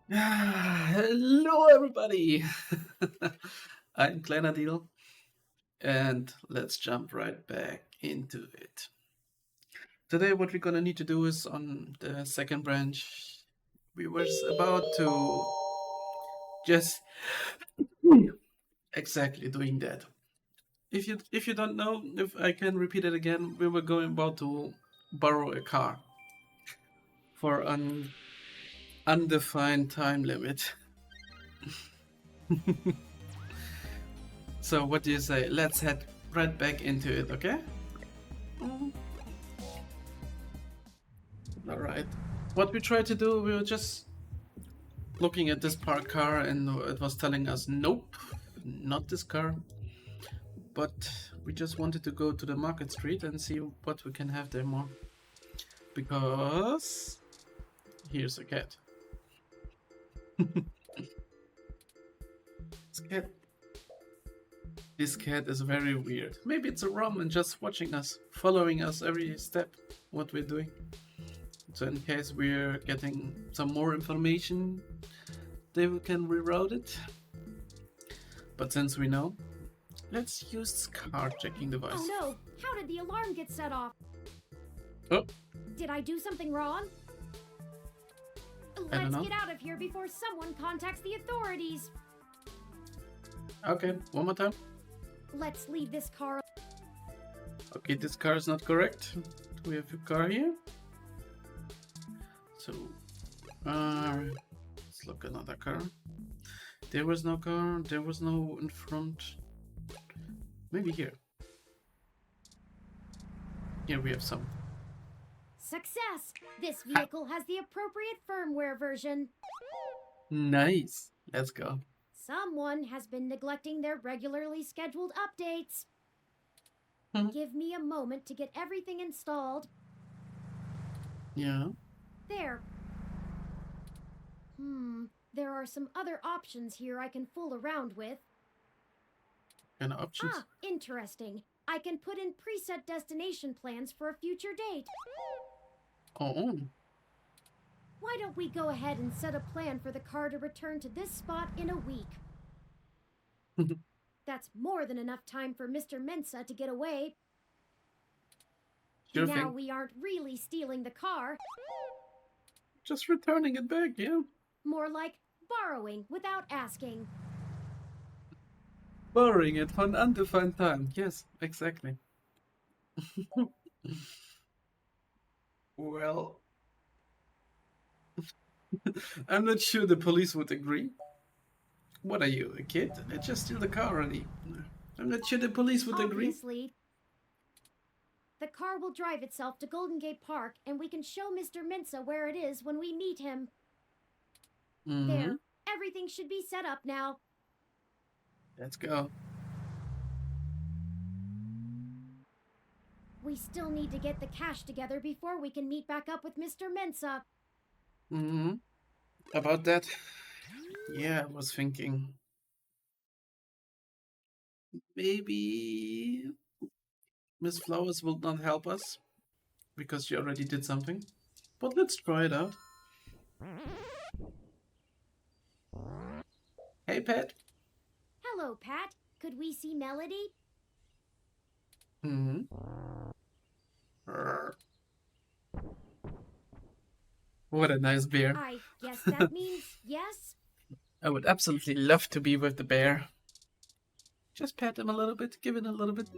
Hello, everybody. I'm Kleinerdeal, and let's jump right back into it. Today, what we're gonna need to do is on the second branch. We were about to just exactly doing that. If you don't know, if I can repeat it again, we were going about to borrow a car for an undefined time limit. So, what do you say? Let's head right back into it, okay? All right. What we tried to do, we were just looking at this parked car, and it was telling us, nope, not this car. But we just wanted to go to the market street and see what we can have there more. Because here's a cat. This cat, this cat is very weird. Maybe it's a rom and just watching us, following us every step, what we're doing. So in case we're getting some more information, they can reroute it. But since we know, let's use this car checking device. Oh no! How did the alarm get set off? Oh, Did I do something wrong? don't Let's know. get out of here before someone contacts the authorities. Okay, one more time. Let's leave this car. Okay, this car is not correct. We have a car here. So, let's look another car. There was no car. There was no in front. Maybe here. Here we have some. Success! This vehicle has the appropriate firmware version. Nice. Let's go. Someone has been neglecting their regularly scheduled updates. Hmm. Give me a moment to get everything installed. Yeah. There. There are some other options here I can fool around with. Kind of options. Ah, interesting. I can put in preset destination plans for a future date. Oh. Why don't we go ahead and set a plan for the car to return to this spot in a week? That's more than enough time for Mr. Mensa to get away. Sure Now thing. we aren't really stealing the car, Just returning it back, yeah. more like borrowing without asking. Borrowing it for an undefined time. Yes, exactly. Well, I'm not sure the police would agree. What are you, a kid? Let's just steal the car already. I'm not sure the police would agree. Obviously, the car will drive itself to Golden Gate Park, and we can show Mr. Mensa where it is when we meet him. There, everything should be set up now. Let's go. We still need to get the cash together before we can meet back up with Mr. Mensa. About that, yeah, I was thinking maybe Miss Flowers will not help us because she already did something. But let's try it out. Hey, Pat. Hello, Pat. Could we see Melody? What a nice bear. I guess that means yes? I would absolutely love to be with the bear. Just pat him a little bit, give it a little bit.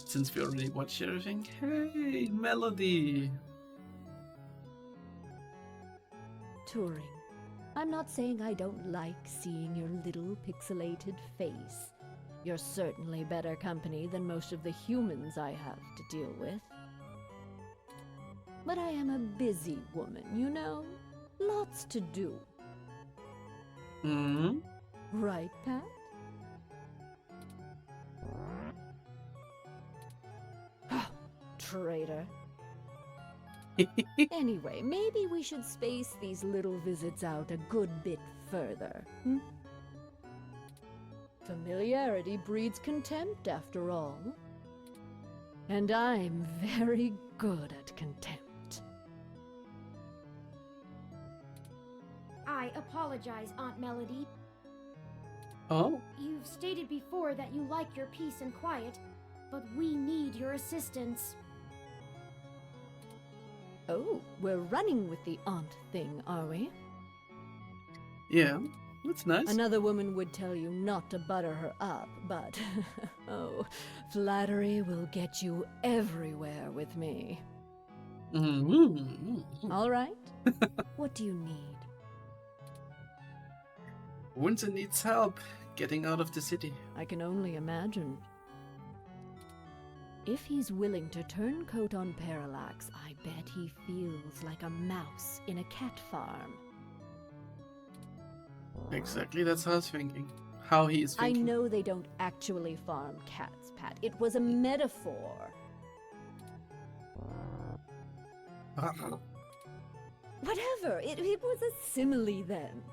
Since we already watched everything. Hey, Melody. Touring. I'm not saying I don't like seeing your little pixelated face. You're certainly better company than most of the humans I have to deal with. But I am a busy woman, you know? Lots to do. Right, Pat? Traitor. Anyway, maybe we should space these little visits out a good bit further. Familiarity breeds contempt, after all. And I'm very good at contempt. I apologize, Aunt Melody. Oh? You've stated before that you like your peace and quiet, but we need your assistance. Oh, we're running with the aunt thing, are we? Yeah, that's nice. Another woman would tell you not to butter her up, but oh, flattery will get you everywhere with me. All right. What do you need? Windsor needs help getting out of the city. I can only imagine. If he's willing to turn coat on Parallax, I bet he feels like a mouse in a cat farm. Exactly, that's how I was thinking. How he is I thinking. know they don't actually farm cats, Pat. It was a metaphor. Whatever. It was a simile then.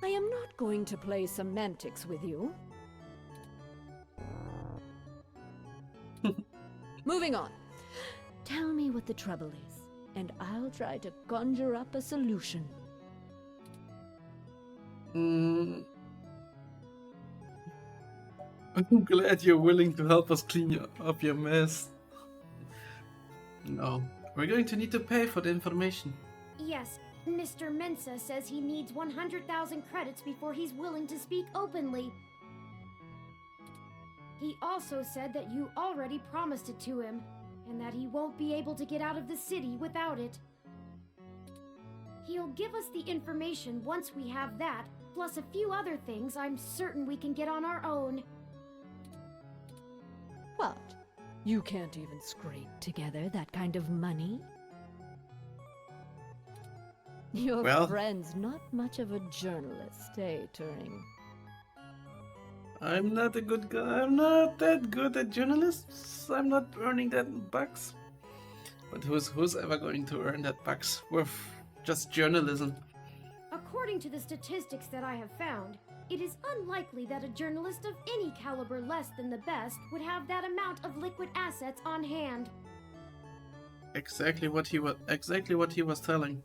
I am not going to play semantics with you. Moving on. Tell me what the trouble is, and I'll try to conjure up a solution. I'm glad you're willing to help us clean up your mess. No, we're going to need to pay for the information. Yes, Mr. Mensa says he needs 100,000 credits before he's willing to speak openly. He also said that you already promised it to him, and that he won't be able to get out of the city without it. He'll give us the information once we have that, plus a few other things I'm certain we can get on our own. What? You can't even scrape together that kind of money? Your friend's not much of a journalist, eh, Turing? I'm not a good guy. I'm not that good at journalists. I'm not earning that bucks. But who's ever going to earn that bucks with just journalism? According to the statistics that I have found, it is unlikely that a journalist of any caliber less than the best would have that amount of liquid assets on hand. Exactly what he was telling.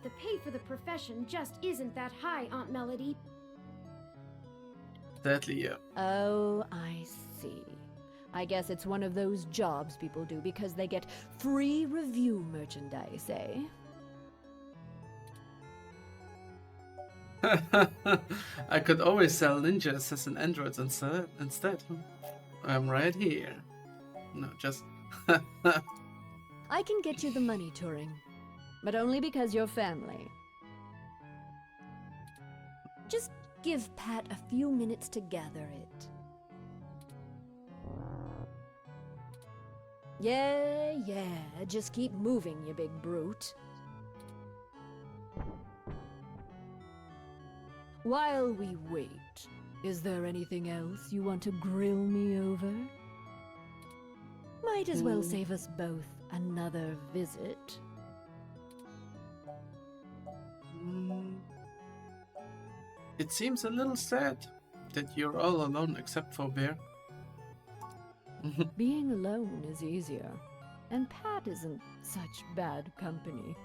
The pay for the profession just isn't that high, Aunt Melody. Sadly, yeah. Oh, I see. I guess it's one of those jobs people do because they get free review merchandise, eh? I could always sell ninja assassin androids instead. I'm right here. No, just... I can get you the money, Turing. But only because you're family. Just give Pat a few minutes to gather it. Yeah, just keep moving, you big brute. While we wait, is there anything else you want to grill me over? Might as well save us both another visit. It seems a little sad that you're all alone except for Bear. Being alone is easier, and Pat isn't such bad company.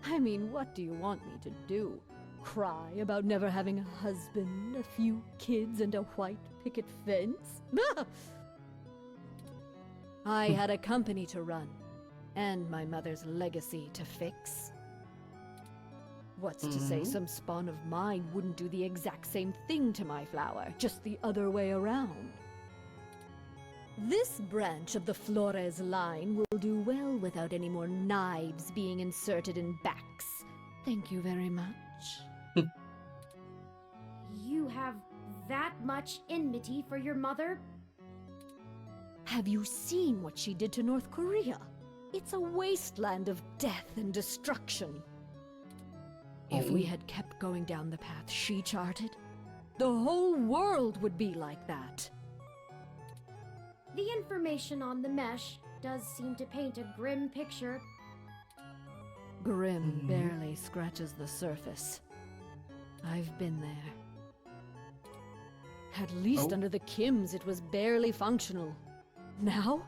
I mean, what do you want me to do? Cry about never having a husband, a few kids, and a white picket fence? I had a company to run, and my mother's legacy to fix. What's to say some spawn of mine wouldn't do the exact same thing to my flower, just the other way around? This branch of the Flores line will do well without any more knives being inserted in backs. Thank you very much. You have that much enmity for your mother? Have you seen what she did to North Korea? It's a wasteland of death and destruction. If we had kept going down the path she charted, the whole world would be like that. The information on the mesh does seem to paint a grim picture. Grim barely scratches the surface. I've been there. At least under the Kims it was barely functional. Now,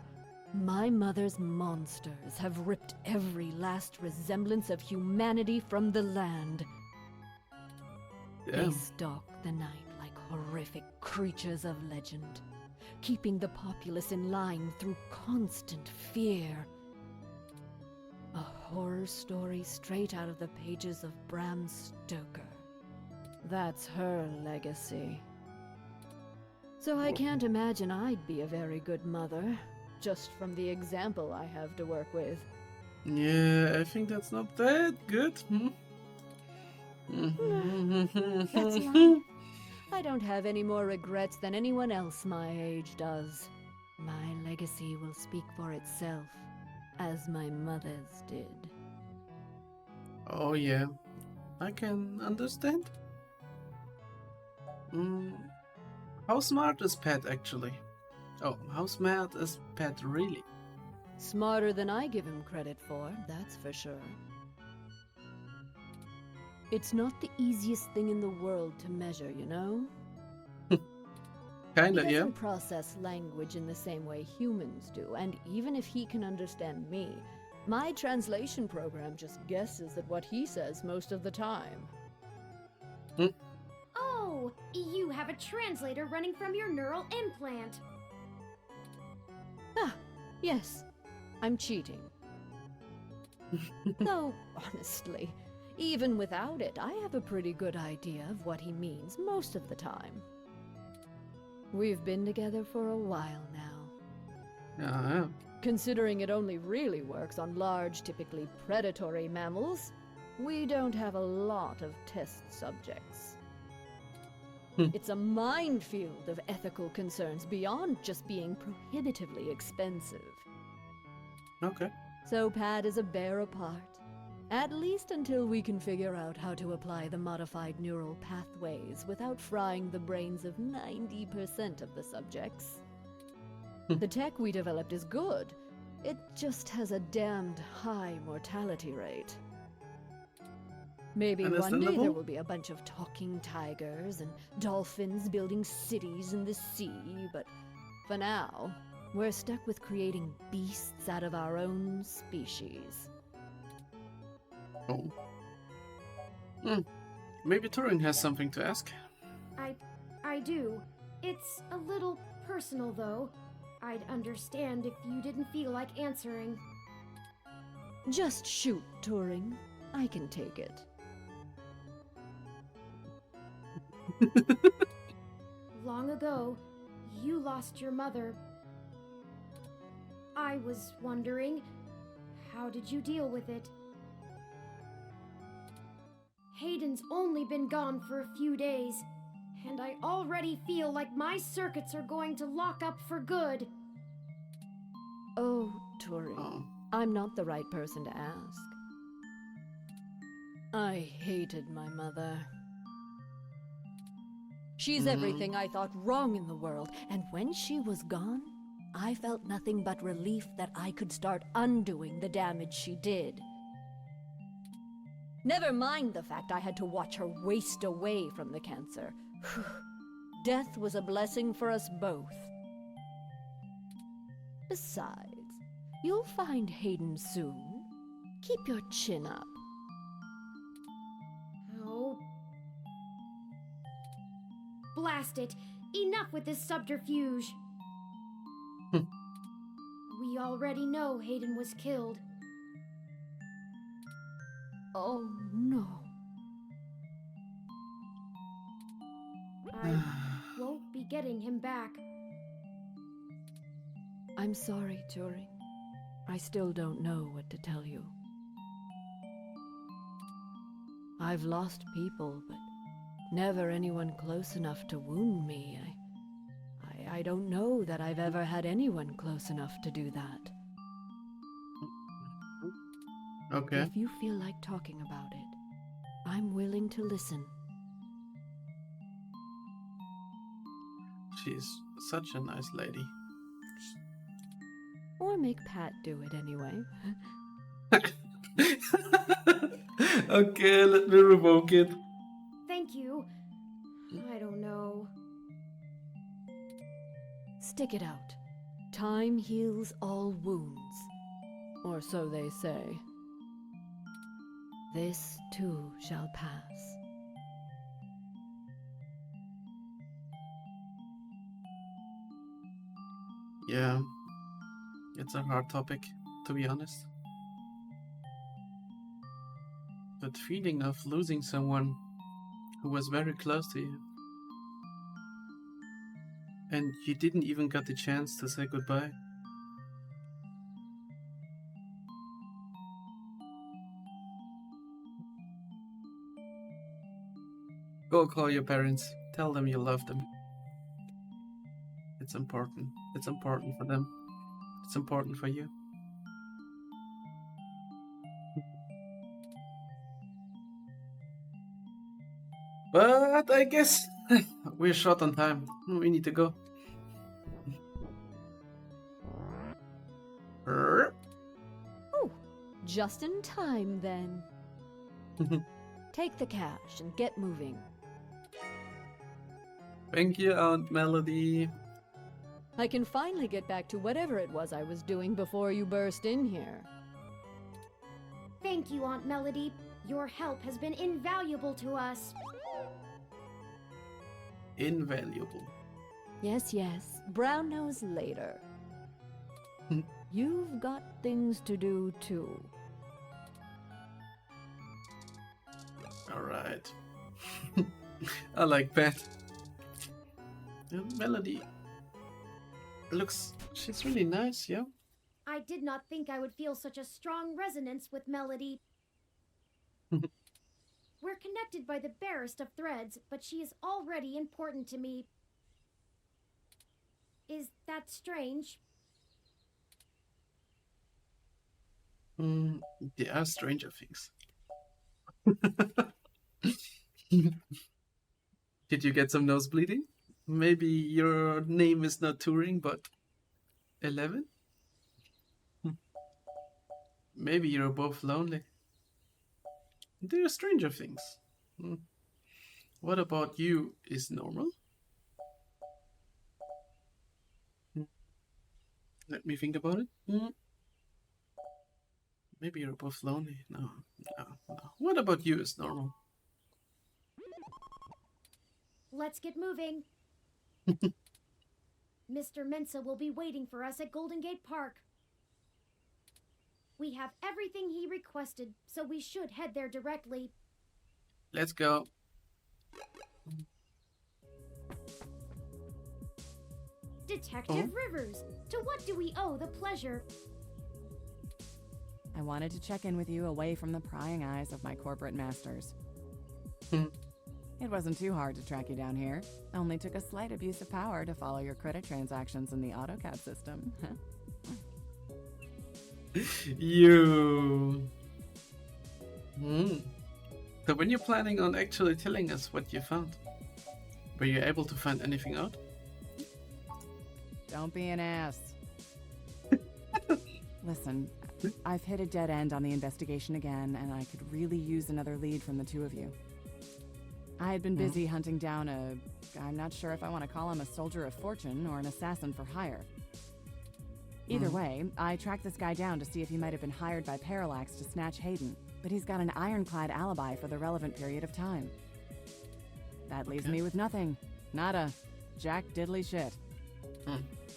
My mother's monsters have ripped every last resemblance of humanity from the land. They Damn. stalk the night like horrific creatures of legend, keeping the populace in line through constant fear. A horror story straight out of the pages of Bram Stoker. That's her legacy. So I can't imagine I'd be a very good mother, just from the example I have to work with. Yeah, I think that's not that good. That's life. I don't have any more regrets than anyone else my age does. My legacy will speak for itself, as my mother's did. Oh yeah, I can understand. How smart is Pat actually? Oh, how smart is Pat really? Smarter than I give him credit for, that's for sure. It's not the easiest thing in the world to measure, you know? Kinda, He yeah. doesn't process language in the same way humans do, and even if he can understand me, my translation program just guesses at what he says most of the time. Oh, you have a translator running from your neural implant. Ah, yes, I'm cheating. Though, honestly, even without it, I have a pretty good idea of what he means most of the time. We've been together for a while now. Yeah. Considering it only really works on large, typically predatory mammals, we don't have a lot of test subjects. It's a minefield of ethical concerns beyond just being prohibitively expensive. Okay. So Pat is a bear apart. At least until we can figure out how to apply the modified neural pathways without frying the brains of 90% of the subjects. The tech we developed is good. It just has a damned high mortality rate. Maybe one day Understandable. there will be a bunch of talking tigers and dolphins building cities in the sea, but for now, we're stuck with creating beasts out of our own species. Oh. Maybe Turing has something to ask. I do. It's a little personal, though. I'd understand if you didn't feel like answering. Just shoot, Turing. I can take it. Long ago, you lost your mother. I was wondering, how did you deal with it? Hayden's only been gone for a few days, and I already feel like my circuits are going to lock up for good. Oh, Turing. Oh. I'm not the right person to ask. I hated my mother. She's everything I thought wrong in the world, and when she was gone, I felt nothing but relief that I could start undoing the damage she did. Never mind the fact I had to watch her waste away from the cancer. Death was a blessing for us both. Besides, you'll find Hayden soon. Keep your chin up. Oh. Blast it! Enough with this subterfuge! We already know Hayden was killed. Oh, no. I won't be getting him back. I'm sorry, Turing. I still don't know what to tell you. I've lost people, but never anyone close enough to wound me. I don't know that I've ever had anyone close enough to do that. Okay. If you feel like talking about it, I'm willing to listen. She's such a nice lady. Or make Pat do it anyway. Okay, let me revoke it. Thank you. I don't know. Stick it out. Time heals all wounds, or so they say. This too shall pass. Yeah, it's a hard topic, to be honest. That feeling of losing someone who was very close to you, and you didn't even get the chance to say goodbye. Go call your parents. Tell them you love them. It's important. It's important for them. It's important for you. But I guess we're short on time. We need to go. Oh, just in time then. Take the cash and get moving. Thank you, Aunt Melody. I can finally get back to whatever it was I was doing before you burst in here. Thank you, Aunt Melody. Your help has been invaluable to us. Invaluable. Yes, yes. Brown nose later. You've got things to do too. Alright. I like that. Melody. She's really nice, yeah? I did not think I would feel such a strong resonance with Melody. We're connected by the barest of threads, but she is already important to me. Is that strange? There are stranger things. Did you get some nose bleeding? Maybe your name is not Turing, but 11? Maybe you're both lonely. There are stranger things. What about you is normal? Let me think about it. Maybe you're both lonely. No. What about you is normal? Let's get moving. Mr. Mensa will be waiting for us at Golden Gate Park. We have everything he requested, so we should head there directly. Let's go. Detective Rivers, to what do we owe the pleasure? I wanted to check in with you away from the prying eyes of my corporate masters. It wasn't too hard to track you down here. Only took a slight abuse of power to follow your credit transactions in the AutoCAD system. You. So when you're planning on actually telling us what you found, were you able to find anything out? Don't be an ass. Listen, I've hit a dead end on the investigation again, and I could really use another lead from the two of you. I had been busy hunting down I'm not sure if I want to call him a soldier of fortune or an assassin for hire. Either way, I tracked this guy down to see if he might have been hired by Parallax to snatch Hayden, but he's got an ironclad alibi for the relevant period of time. That leaves me with nothing. Nada. Jack diddly shit.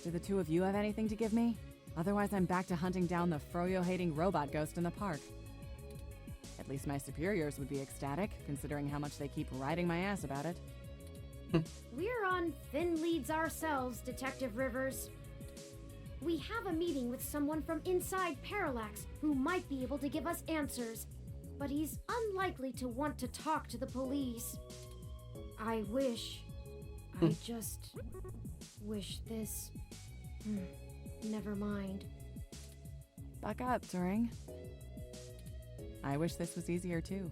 Do the two of you have anything to give me? Otherwise, I'm back to hunting down the froyo-hating robot ghost in the park. At least my superiors would be ecstatic, considering how much they keep riding my ass about it. We're on thin leads ourselves, Detective Rivers. We have a meeting with someone from inside Parallax who might be able to give us answers, but he's unlikely to want to talk to the police. I just wish this... Never mind. Buck up, Turing. I wish this was easier too.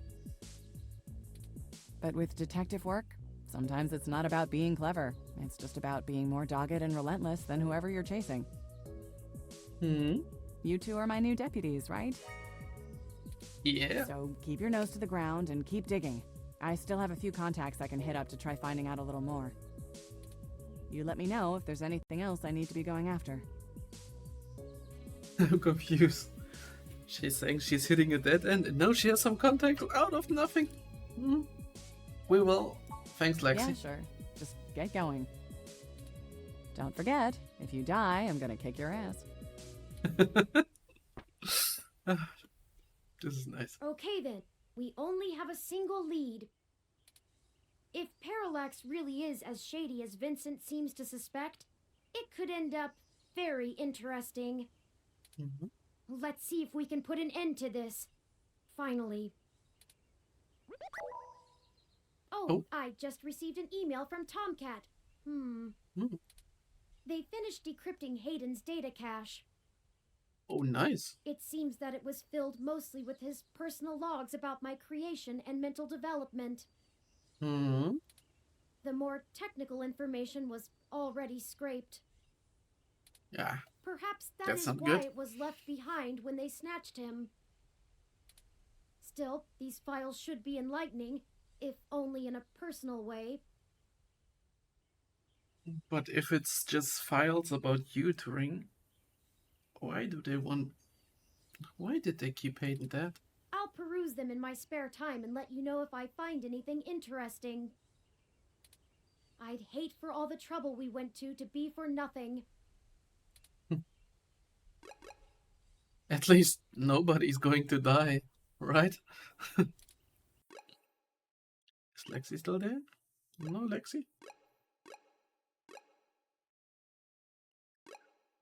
But with detective work, sometimes it's not about being clever. It's just about being more dogged and relentless than whoever you're chasing. You two are my new deputies, right? Yeah. So keep your nose to the ground and keep digging. I still have a few contacts I can hit up to try finding out a little more. You let me know if there's anything else I need to be going after. I'm confused. She's saying she's hitting a dead end, and now she has some contact out of nothing. Hmm. We will. Thanks, Lexi. Yeah, sure. Just get going. Don't forget, if you die, I'm gonna kick your ass. This is nice. Okay then, we only have a single lead. If Parallax really is as shady as Vincent seems to suspect, it could end up very interesting. Mm-hmm. Let's see if we can put an end to this. Finally. Oh, I just received an email from Tomcat. They finished decrypting Hayden's data cache. Oh, nice. It seems that it was filled mostly with his personal logs about my creation and mental development. Hmm. The more technical information was already scraped. Yeah. Perhaps that That's is not why good. it was left behind when they snatched him. Still, these files should be enlightening, if only in a personal way. But if it's just files about you, Turing, why did they keep Hayden dead? I'll peruse them in my spare time and let you know if I find anything interesting. I'd hate for all the trouble we went to be for nothing. At least nobody's going to die, right? Is Lexi still there? No, Lexi?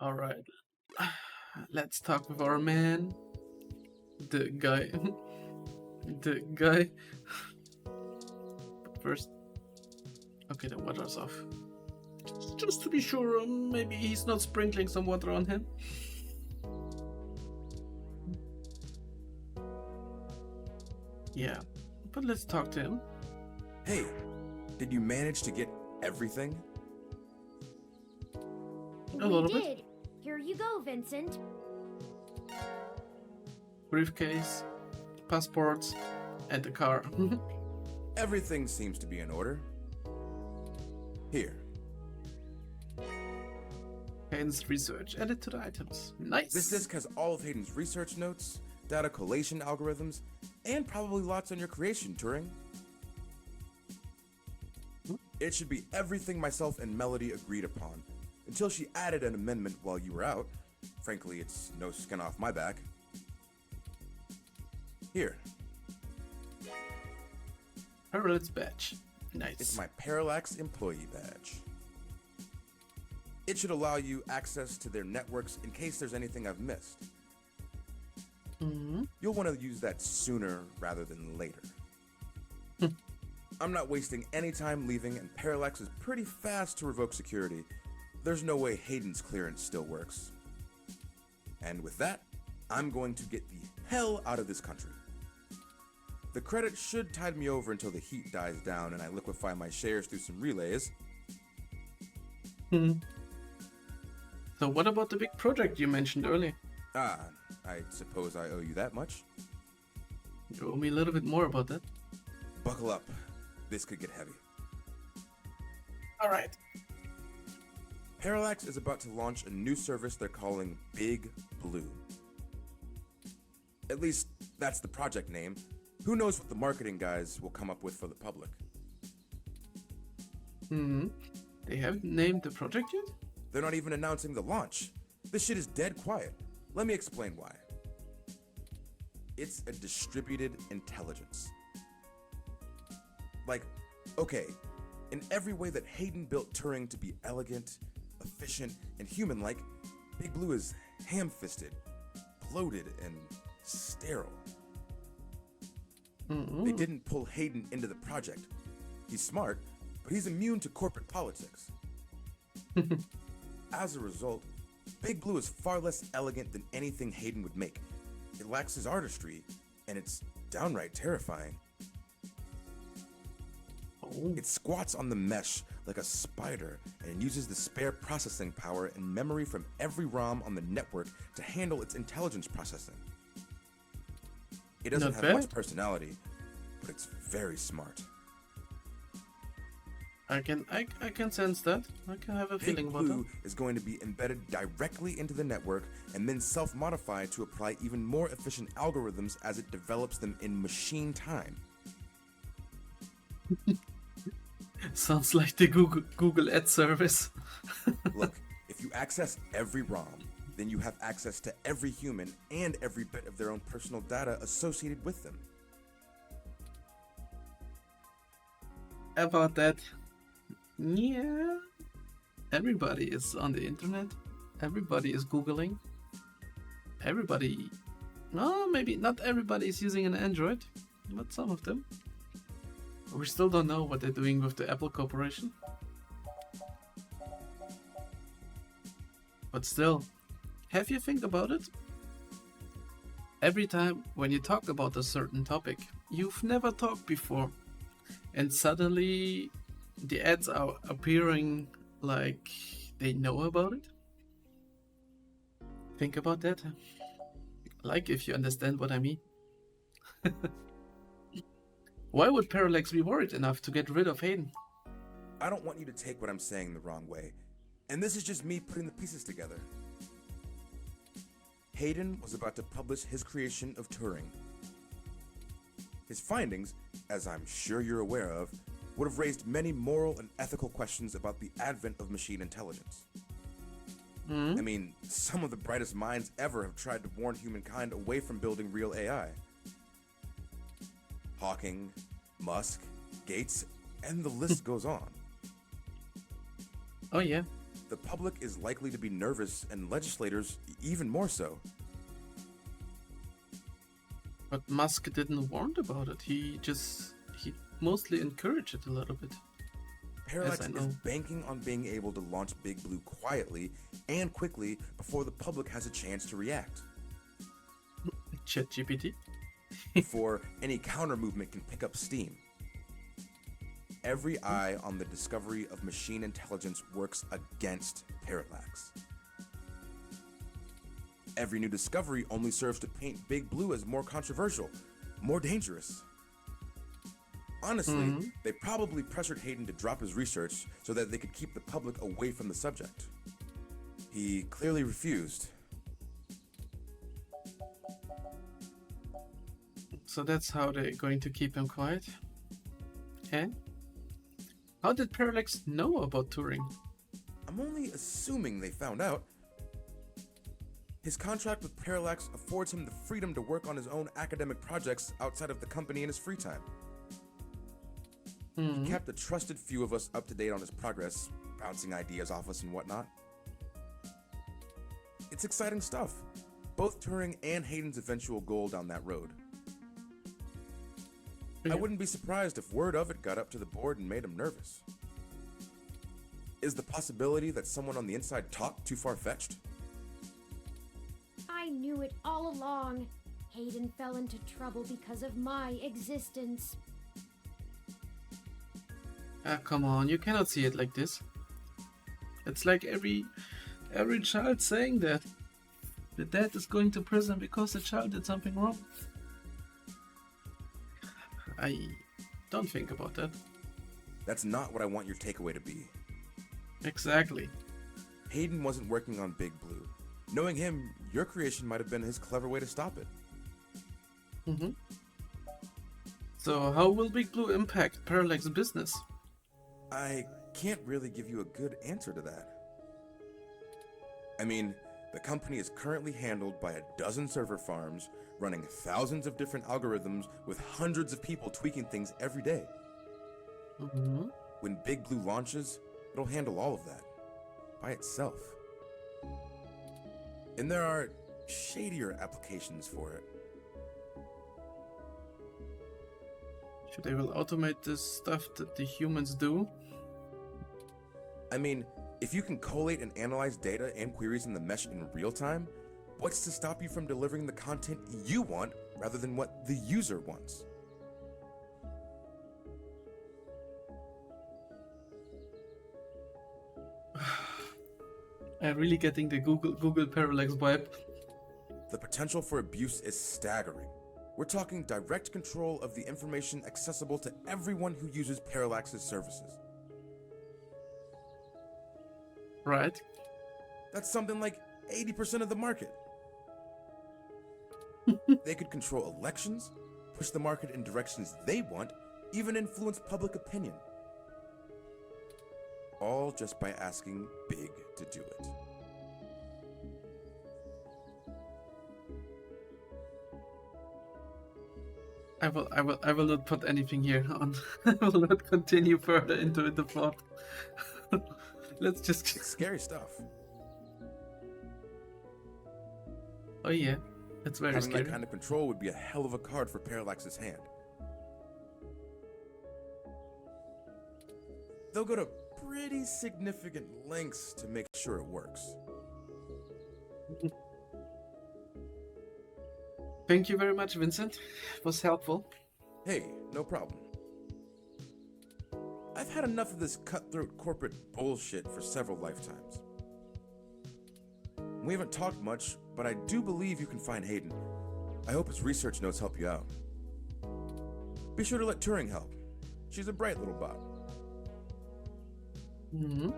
Alright. Let's talk with our man. The guy. The guy. But first. Okay, the water's off. Just to be sure, maybe he's not sprinkling some water on him. Yeah, but let's talk to him. Hey, did you manage to get everything? A little We bit. did. Here you go, Vincent. Briefcase, passports, and the car. Everything seems to be in order. Here. Hayden's research added to the items. Nice. This disc has all of Hayden's research notes, data collation algorithms, and probably lots on your creation, Turing. It should be everything myself and Melody agreed upon, until she added an amendment while you were out. Frankly, it's no skin off my back. Here, Parallels badge. Nice. it's my Parallax employee badge. It should allow you access to their networks in case there's anything I've missed. Mm-hmm. You'll want to use that sooner rather than later. I'm not wasting any time leaving, and Parallax is pretty fast to revoke security. There's no way Hayden's clearance still works. And with that, I'm going to get the hell out of this country. The credit should tide me over until the heat dies down and I liquefy my shares through some relays. So what about the big project you mentioned earlier? Ah, I suppose I owe you that much. You owe me a little bit more about that. Buckle up. This could get heavy. Alright. Parallax is about to launch a new service they're calling Big Blue. At least, that's the project name. Who knows what the marketing guys will come up with for the public? They haven't named the project yet? They're not even announcing the launch. This shit is dead quiet. Let me explain why. It's a distributed intelligence. Like, okay, in every way that Hayden built Turing to be elegant, efficient, and human-like, Big Blue is ham-fisted, bloated, and sterile. They didn't pull Hayden into the project. He's smart, but he's immune to corporate politics. As a result, Big Blue is far less elegant than anything Hayden would make. It lacks his artistry, and it's downright terrifying. It squats on the mesh like a spider and uses the spare processing power and memory from every ROM on the network to handle its intelligence processing. It doesn't Not have much bad. personality, but it's very smart. I can sense that. I can have a Big feeling about that. Blue is going to be embedded directly into the network and then self-modify to apply even more efficient algorithms as it develops them in machine time. Sounds like the Google Ad service. Look, if you access every ROM, then you have access to every human and every bit of their own personal data associated with them. About that, yeah. Everybody is on the internet. Everybody is Googling. Everybody. No, maybe not everybody is using an Android, but some of them. We still don't know what they're doing with the Apple Corporation. But still, have you think about it? Every time when you talk about a certain topic, you've never talked before, and suddenly the ads are appearing like they know about it. Think about that. Like, if you understand what I mean. Why would Parallax be worried enough to get rid of Hayden? I don't want you to take what I'm saying the wrong way, and this is just me putting the pieces together. Hayden was about to publish his creation of Turing. His findings, as I'm sure you're aware of, would have raised many moral and ethical questions about the advent of machine intelligence. I mean, some of the brightest minds ever have tried to warn humankind away from building real AI. Hawking, Musk, Gates, and the list goes on. Oh yeah. The public is likely to be nervous, and legislators even more so. But Musk didn't warn about it. He mostly encouraged it a little bit. Parallax Yes, I is know. banking on being able to launch Big Blue quietly and quickly before the public has a chance to react. ChatGPT. Before any counter movement can pick up steam. Every eye on the discovery of machine intelligence works against Parallax. Every new discovery only serves to paint Big Blue as more controversial, more dangerous. Honestly, they probably pressured Hayden to drop his research so that they could keep the public away from the subject. He clearly refused. So that's how they're going to keep him quiet. And how did Parallax know about Turing? I'm only assuming they found out. His contract with Parallax affords him the freedom to work on his own academic projects outside of the company in his free time. He kept a trusted few of us up to date on his progress, bouncing ideas off us and whatnot. It's exciting stuff. Both Turing and Hayden's eventual goal down that road. I wouldn't be surprised if word of it got up to the board and made him nervous. Is the possibility that someone on the inside talked too far-fetched? I knew it all along. Hayden fell into trouble because of my existence. Ah, come on, you cannot see it like this. It's like every child saying that. The dad is going to prison because the child did something wrong. I don't think about that. That's not what I want your takeaway to be. Exactly. Hayden wasn't working on Big Blue. Knowing him, your creation might have been his clever way to stop it. So how will Big Blue impact Parallax's business? I can't really give you a good answer to that. I mean, the company is currently handled by a dozen server farms, running thousands of different algorithms with hundreds of people tweaking things every day. When Big Blue launches, it'll handle all of that by itself. And there are shadier applications for it. So they will automate this stuff that the humans do? I mean, if you can collate and analyze data and queries in the mesh in real time, what's to stop you from delivering the content you want rather than what the user wants? I'm really getting the Google Parallax vibe. The potential for abuse is staggering. We're talking direct control of the information accessible to everyone who uses Parallax's services. Right. That's something like 80% of the market. They could control elections, push the market in directions they want, even influence public opinion. All just by asking big to do it. I will not put anything here on. I will not continue further into the plot. Let's just. It's scary stuff. Oh yeah, that's very Having scary. that kind of control would be a hell of a card for Parallax's hand. They'll go to pretty significant lengths to make sure it works. Thank you very much, Vincent. It was helpful. Hey, no problem. I've had enough of this cutthroat corporate bullshit for several lifetimes. We haven't talked much, but I do believe you can find Hayden. I hope his research notes help you out. Be sure to let Turing help. She's a bright little bot. Mm-hmm.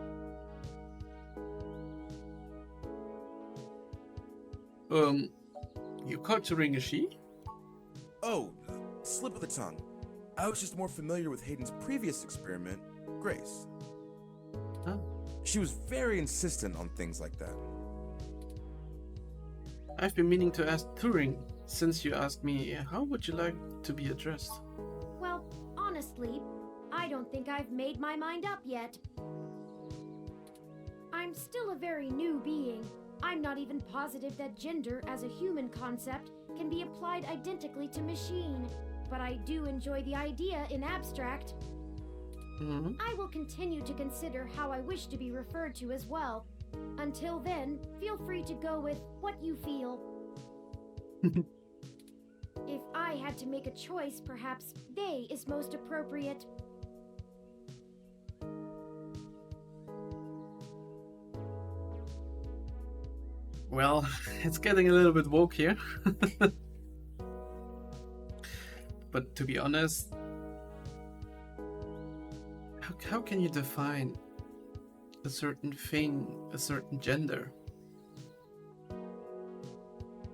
You called Turing a she? Oh, slip of the tongue. I was just more familiar with Hayden's previous experiment, Grace. Huh? She was very insistent on things like that. I've been meaning to ask Turing since you asked me how would you like to be addressed. Well, honestly, I don't think I've made my mind up yet. I'm still a very new being. I'm not even positive that gender as a human concept can be applied identically to machine, but I do enjoy the idea in abstract. Mm-hmm. I will continue to consider how I wish to be referred to as well. Until then, feel free to go with what you feel. If I had to make a choice, perhaps they is most appropriate. Well, it's getting a little bit woke here. But to be honest, how can you define a certain thing, a certain gender?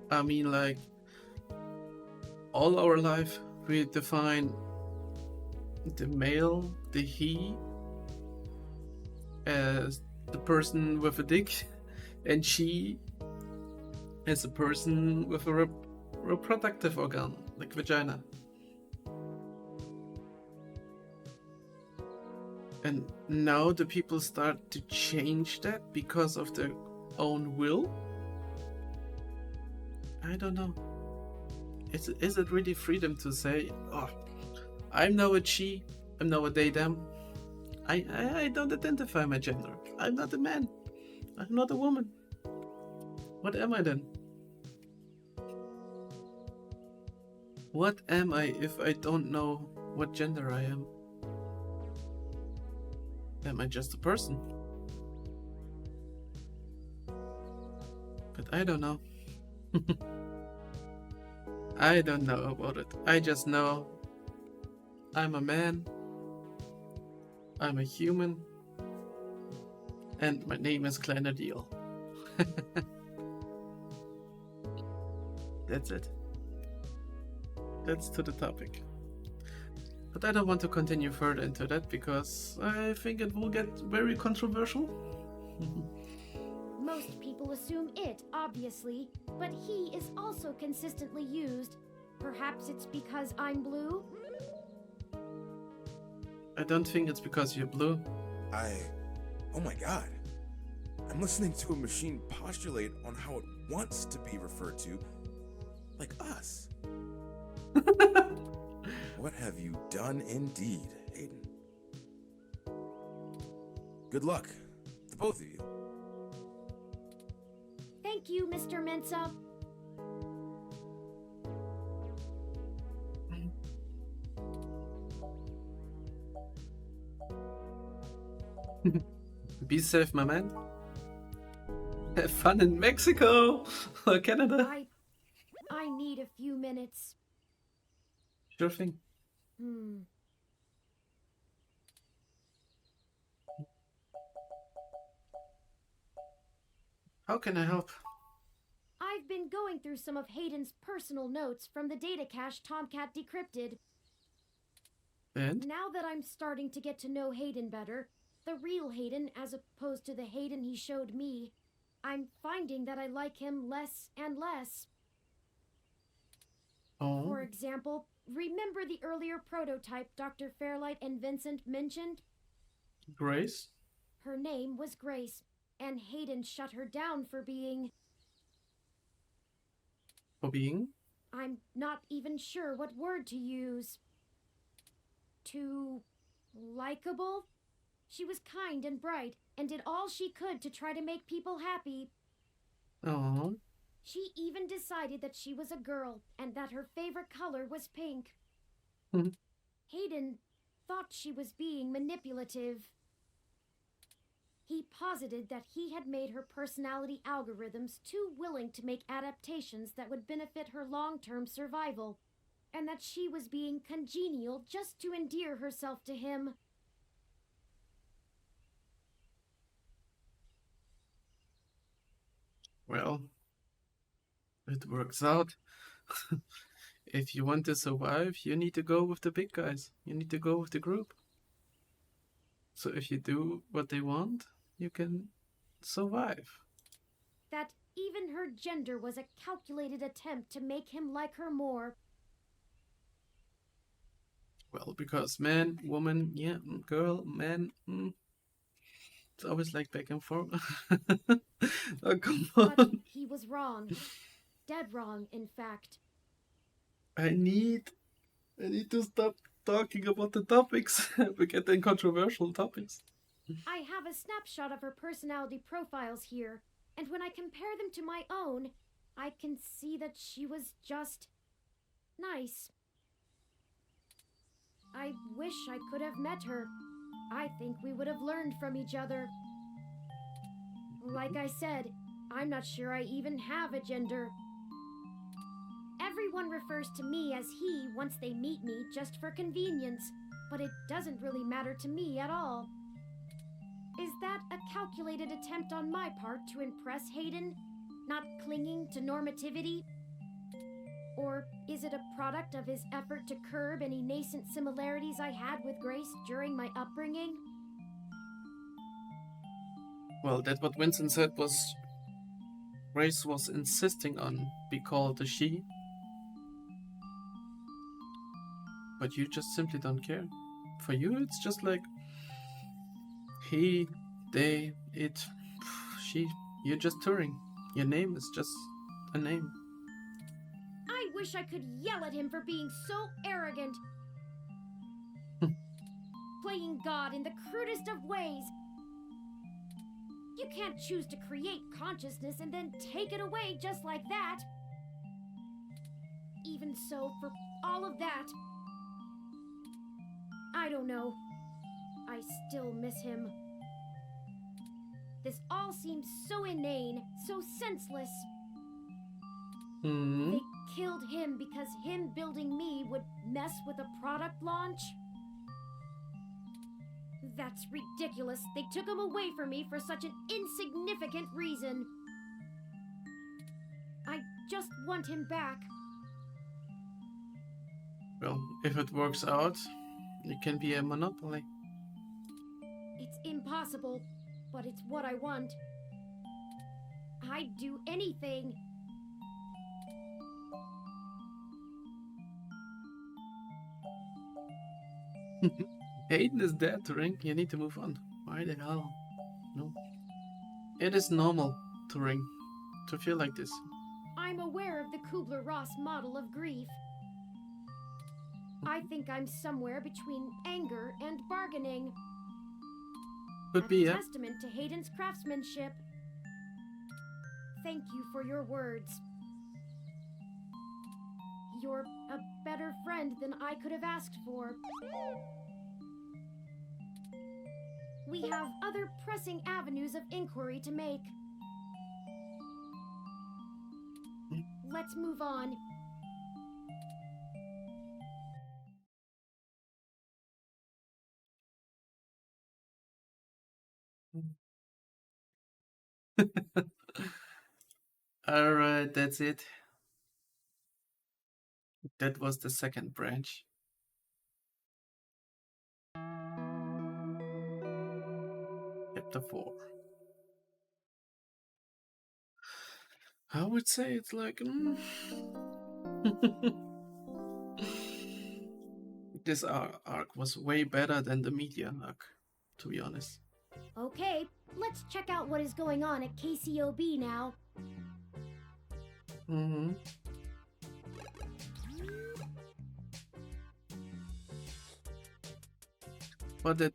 I mean, like, all our life we define the male, the he, as the person with a dick, and she as a person with a reproductive organ, like vagina. And now the people start to change that because of their own will? I don't know. Is it really freedom to say, oh, I'm now a she, I'm now a they, them? I don't identify my gender. I'm not a man. I'm not a woman. What am I then? What am I if I don't know what gender I am? Am I just a person? But I don't know. I don't know about it. I just know I'm a man. I'm a human. And my name is Kleinerdeal. That's it. That's to the topic. But I don't want to continue further into that because I think it will get very controversial. Most people assume it, obviously, but he is also consistently used. Perhaps it's because I'm blue? I don't think it's because you're blue. Oh my god. I'm listening to a machine postulate on how it wants to be referred to, like us. What have you done indeed, Hayden? Good luck, to both of you. Thank you, Mr. Mensa. Be safe, my man. Have fun in Mexico or Canada. I need a few minutes. Sure thing. How can I help? I've been going through some of Hayden's personal notes from the data cache Tomcat decrypted. And? Now that I'm starting to get to know Hayden better, the real Hayden as opposed to the Hayden he showed me, I'm finding that I like him less and less. Oh, For example, remember the earlier prototype Dr. Fairlight and Vincent mentioned? Grace? Her name was Grace, and Hayden shut her down for being... For being? I'm not even sure what word to use. Too... likable? She was kind and bright, and did all she could to try to make people happy. Oh. She even decided that she was a girl, and that her favorite color was pink. Mhm. Hayden thought she was being manipulative. He posited that he had made her personality algorithms too willing to make adaptations that would benefit her long-term survival, and that she was being congenial just to endear herself to him. Well, it works out. If you want to survive, you need to go with the big guys. You need to go with the group. So if you do what they want, you can survive. That even her gender was a calculated attempt to make him like her more. Well, because man, woman, yeah, girl, man, it's always like back and forth. Oh, come But on. he was wrong. Dead wrong, in fact. I need to stop talking about the topics. We're getting controversial topics. I have a snapshot of her personality profiles here, and when I compare them to my own, I can see that she was just... nice. I wish I could have met her. I think we would have learned from each other. Like I said, I'm not sure I even have a gender. Everyone refers to me as he once they meet me just for convenience, but it doesn't really matter to me at all. Is that a calculated attempt on my part to impress Hayden? Not clinging to normativity? Or is it a product of his effort to curb any nascent similarities I had with Grace during my upbringing? Well, that's what Vincent said was Grace was insisting on be called a she. But you just simply don't care. For you, it's just like he, they, it, she. You're just touring. Your name is just a name. I wish I could yell at him for being so arrogant. Playing God in the crudest of ways. You can't choose to create consciousness and then take it away just like that. Even so, for all of that, I don't know. I still miss him. This all seems so inane, so senseless. Hmm. They killed him because him building me would mess with a product launch? That's ridiculous. They took him away from me for such an insignificant reason. I just want him back. Well, if it works out, it can be a monopoly. It's impossible, but it's what I want. I'd do anything. Hayden is dead, Turing. You need to move on. Why the hell? No. It is normal, Turing, to feel like this. I'm aware of the Kubler-Ross model of grief. I think I'm somewhere between anger and bargaining. Could be, A yeah. testament to Hayden's craftsmanship. Thank you for your words. You're a better friend than I could have asked for. We have other pressing avenues of inquiry to make. Let's move on. Alright, that's it. That was the second branch. Chapter 4. I would say it's like... This arc was way better than the media arc, to be honest. Okay, let's check out what is going on at KCOB now. Mm-hmm. But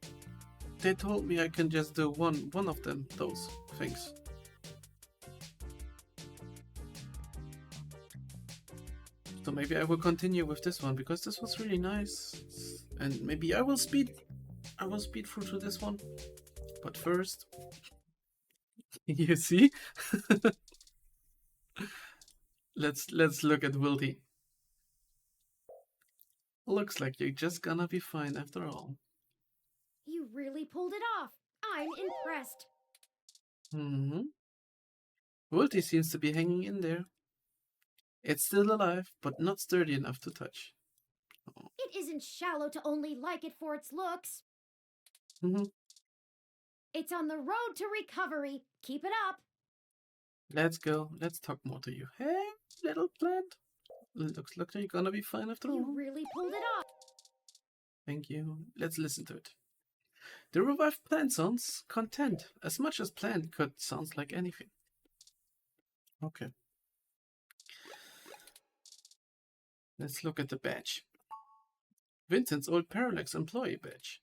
they told me I can just do one of them, those things. So maybe I will continue with this one because this was really nice, and maybe I will speed through to this one. But first, you see, let's look at Wildy. Looks like you're just gonna be fine after all. You really pulled it off. I'm impressed. Mm-hmm. Wildy seems to be hanging in there. It's still alive, but not sturdy enough to touch. Oh. It isn't shallow to only like it for its looks. Mm-hmm. It's on the road to recovery. Keep it up. Let's go. Let's talk more to you. Hey, little plant. Looks like you're gonna be fine after all. You really pulled it off. Thank you. Let's listen to it. The revived plant sounds content, as much as plant could sounds like anything. Okay. Let's look at the badge. Vincent's old Parallax employee badge.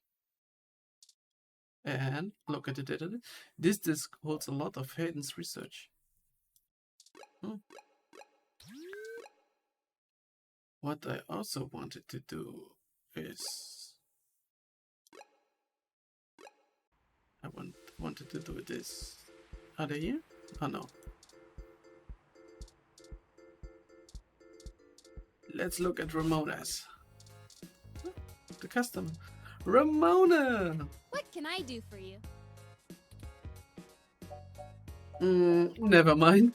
And look at it. This disc holds a lot of Hayden's research. What I also wanted to do is... I wanted to do this. Are they here? Oh no. Let's look at Ramona's. The customer. Ramona! What can I do for you? Never mind.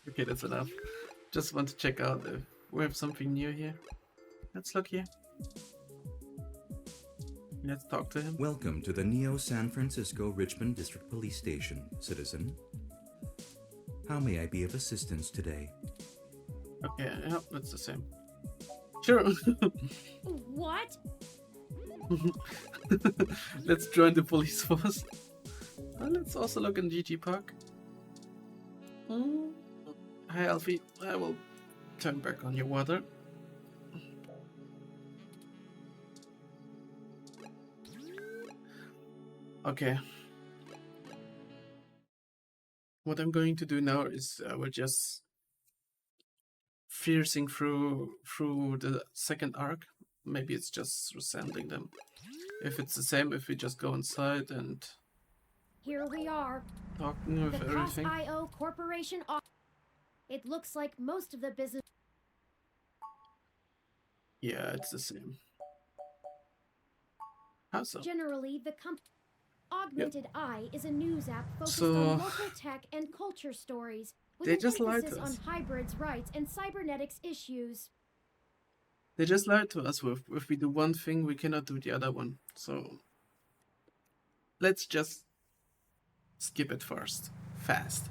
Okay, that's enough. Just want to check out if we have something new here. Let's look here. Let's talk to him. Welcome to the Neo San Francisco Richmond District Police Station, citizen. How may I be of assistance today? Okay, yeah, that's the same. Sure. What? Let's join the police force. Let's also look in GG Park. Hi Alfie, I will turn back on your water. Okay. What I'm going to do now is I will just fiercing through the second arc. Maybe it's just resembling them. If it's the same, if we just go inside and Here we are. talking with The everything. COS-IO Corporation. It looks like most of the business. Yeah, it's the same. How so? Generally, the Augmented Eye is a news app focused So, on local tech and culture stories, with they an just lied emphasis to on us. hybrids' rights and cybernetics issues. They just lied to us with if we do one thing, we cannot do the other one. So let's just skip it first. Fast.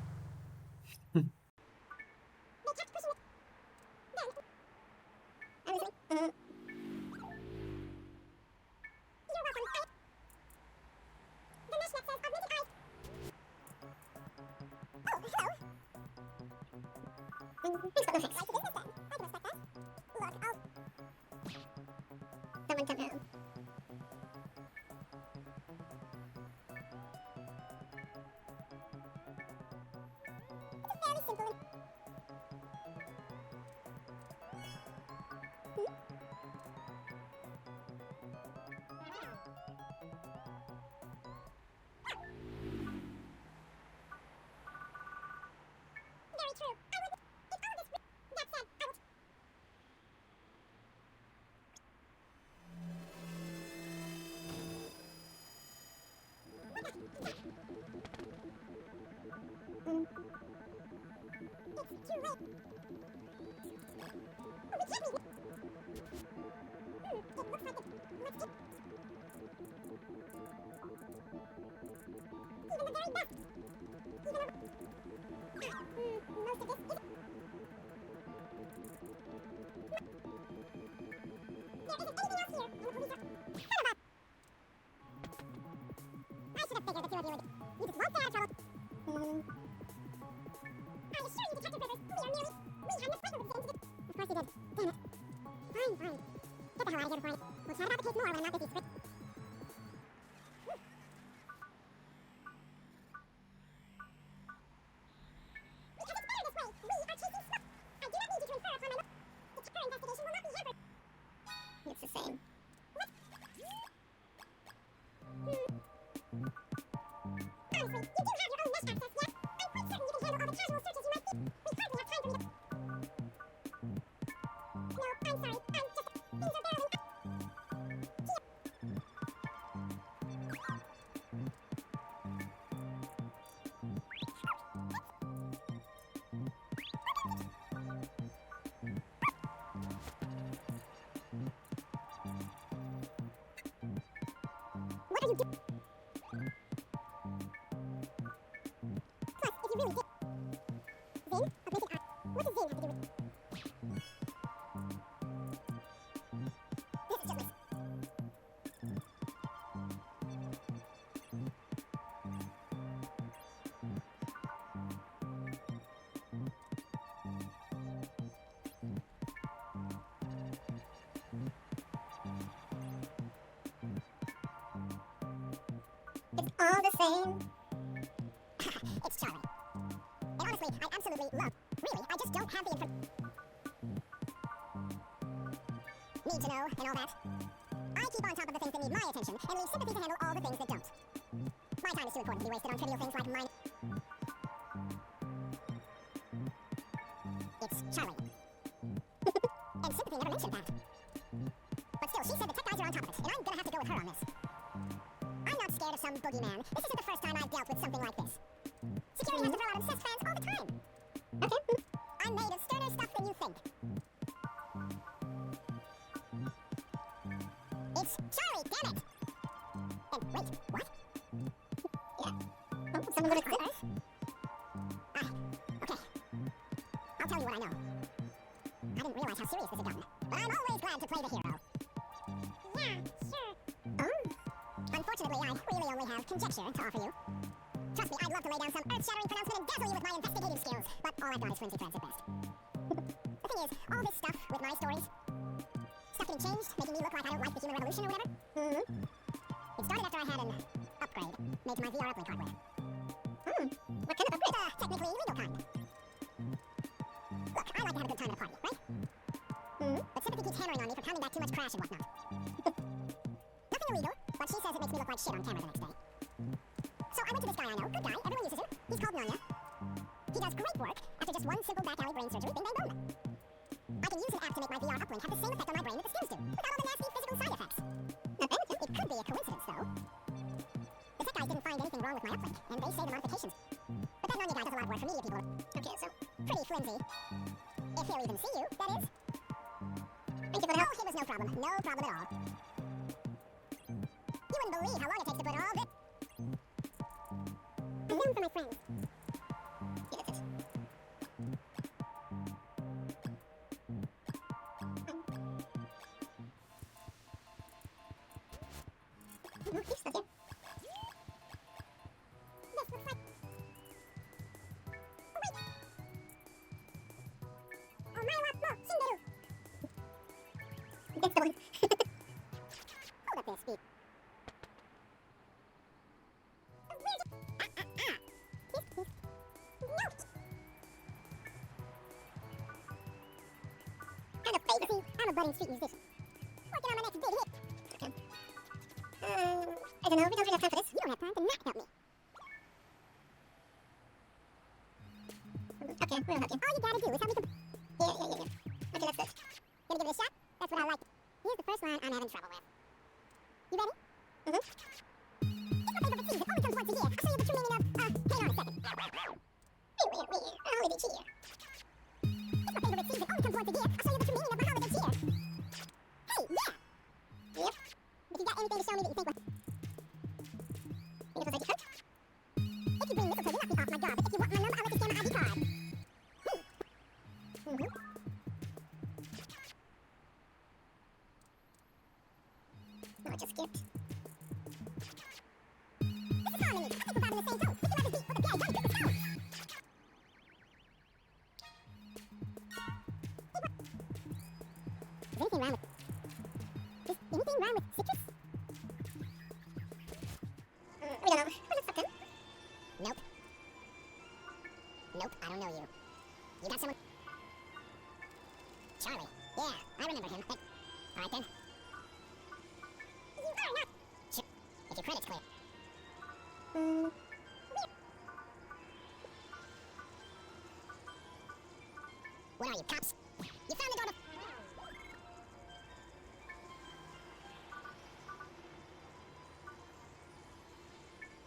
It's all the same. It's Charlie. And honestly, I absolutely love. Really, I just don't have the information. Need to know and all that. I keep on top of the things that need my attention and leave sympathy to handle all the things that don't. My time is too important to be wasted on trivial things like mine. It's Charlie. And sympathy never mentioned that. But still, she said the tech guys are on top of it, and I'm gonna have to go with her on this. I'm not scared of some boogeyman. This isn't the first time I've dealt with something like this. Security has to throw out obsessed fans all the time. Okay. I'm made of sterner stuff than you think. It's Charlie, damn it! And wait, what? Yeah. Oh, someone would have said. Okay. I'll tell you what I know. I didn't realize how serious this had gotten. But I'm always glad to play the hero. Yeah, sure. Oh? Unfortunately, I really only have conjecture to offer you. Trust me, I'd love to lay down some earth-shattering pronouncement and dazzle you with my investigative skills, but all I've got is flimsy threads at best. The thing is, all this stuff with my stories, stuff getting changed, making me look like I don't like the human revolution or whatever, it started after I had an upgrade made to my VR uplink hardware. What kind of upgrade? Technically illegal kind. Look, I like to have a good time at a party, right? But sympathy keeps hammering on me for pounding back too much crash and whatnot. Nothing illegal, but she says it makes me look like shit on camera the next day. So I went to this guy I know, good guy, everyone uses him. He's called Nonya. He does great work after just one simple back alley brain surgery, bing bang boom. I can use an app to make my VR uplink have the same effect on my brain that the skins do, without all the nasty physical side effects. It could be a coincidence, though. The tech guys didn't find anything wrong with my uplink, and they say the modifications. But that Nonya guy does a lot of work for media people. Okay, so pretty flimsy. If he'll even see you, that is. Thank you for the help. Oh, it was no problem. No problem at all. You wouldn't believe how long it takes to put all this. I'm doing for my friends. Yeah, that's it. No, he's not here. This looks like... Oh, wait! Oh, my lap, no, Shinderu! That's the one. Hold up there, Speed. Kind of fake. See, I'm a budding street musician. Working on my next big hit. Okay. I don't know. We don't really have time for this. You don't have time to not help me. Okay, we'll help you. All you gotta do is help me to... Yeah. Okay, that's it. Gonna give it a shot? That's what I like. Here's the first line I'm having trouble with. You ready? It's my favorite season. It only comes once a year. I'll show you the true meaning of, hang on a second. Wait, I'll leave it here. thieves that only come once a year, I'll show you the true meaning of my holiday cheer. Hey, yeah! Yep. If you got anything to show me that you think will... Think it will make you hurt? If you bring mistletoe, you'll not be off my guard, but if you want my number, I'll let you scan my ID card. Mm-hmm. No, it just skipped. This is harmony. I think we're vibing the same tone. We can ride this beat with a pair of young Christmas tones. Is anything wrong with... Is anything wrong with citrus? We don't know. We're just something. Nope. Nope, I don't know you. You got someone... Charlie. Yeah, I remember him. Alright then. You are not... Sure. If your credit's clear. What are you, cops? You found the door to...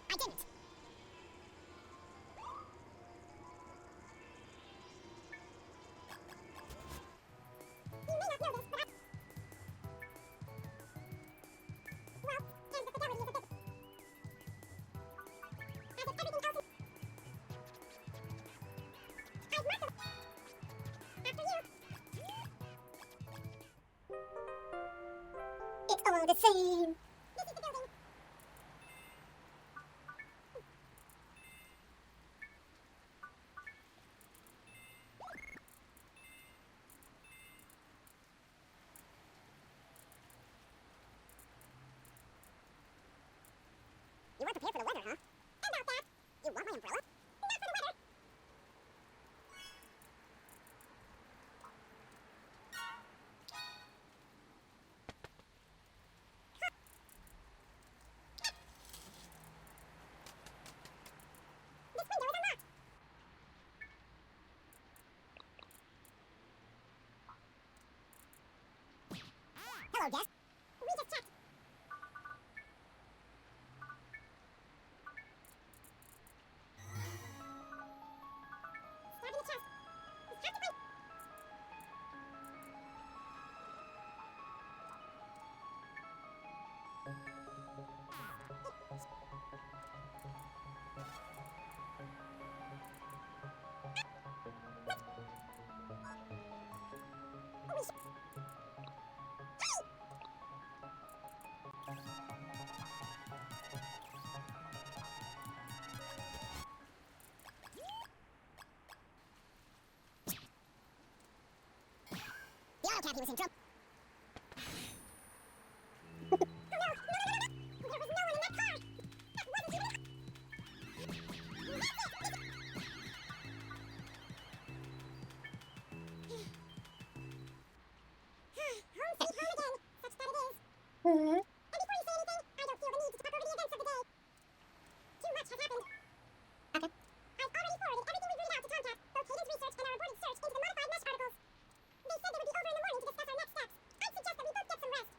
I didn't. You may not know this, but I... Well, and the fidelity is a bit... As if everything else is... I've marked them. After you. It's all the same. This is the building. You weren't prepared for the weather, huh? How about that? You want my umbrella? Not for the weather. This window is unlocked. Hello, guest. We just checked. Stab in the chest. It's time to win. The auto cabby was in trouble. Oh no! No, no, no, no! There was no one in that car! That wasn't even... Home sweet home again, such that it is. And before you say anything, I don't feel the need to talk over the events of the day. Too much has happened. Okay. I've already forwarded everything we've read out to Tomcat, both Hayden's research and our reported search into the modified mesh articles. They said they would be over in the morning to discuss our next steps. I'd suggest that we both get some rest.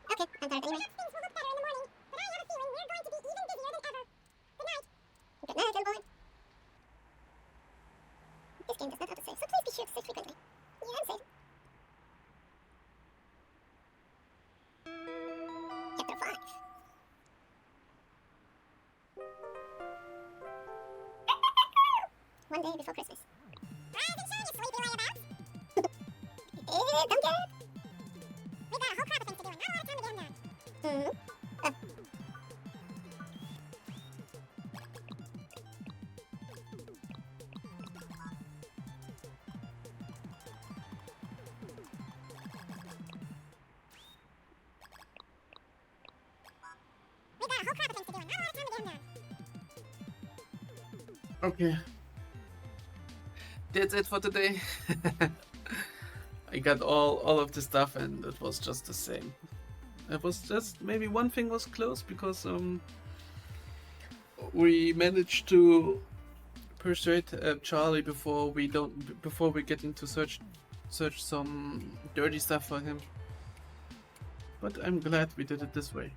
Okay, I'm tired anyway. Perhaps things will look better in the morning, but I have a feeling we're going to be even busier than ever. Good night. Good night, John Boy. This game does not auto-save, so please be sure to save frequently. Yeah, I'm safe. Chapter 5. One day before Christmas. Present show, you sleepy layabouts! Don't get it. We got a whole crop of things to do and not a lot of time to get them done. Mm-hmm. We got a whole crop of things to do and not a lot of time to get them done. Okay. That's it for today. I got all of the stuff and it was just the same. It was just maybe one thing was close because we managed to persuade Charlie before we get into search some dirty stuff for him. But I'm glad we did it this way.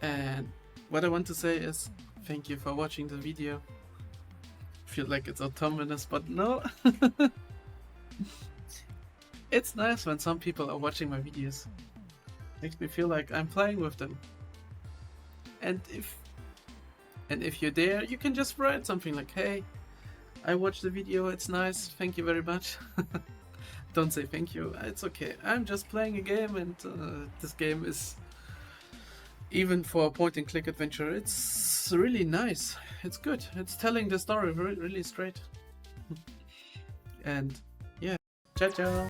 And what I want to say is thank you for watching the video. feel like it's autonomous, but no. It's nice when some people are watching my videos. Makes me feel like I'm playing with them. And if you're there, you can just write something like, "Hey, I watched the video, it's nice, thank you very much." Don't say thank you, it's okay. I'm just playing a game, and this game is, even for a point-and-click adventure, it's really nice. It's good. It's telling the story really straight. And yeah, ciao ciao.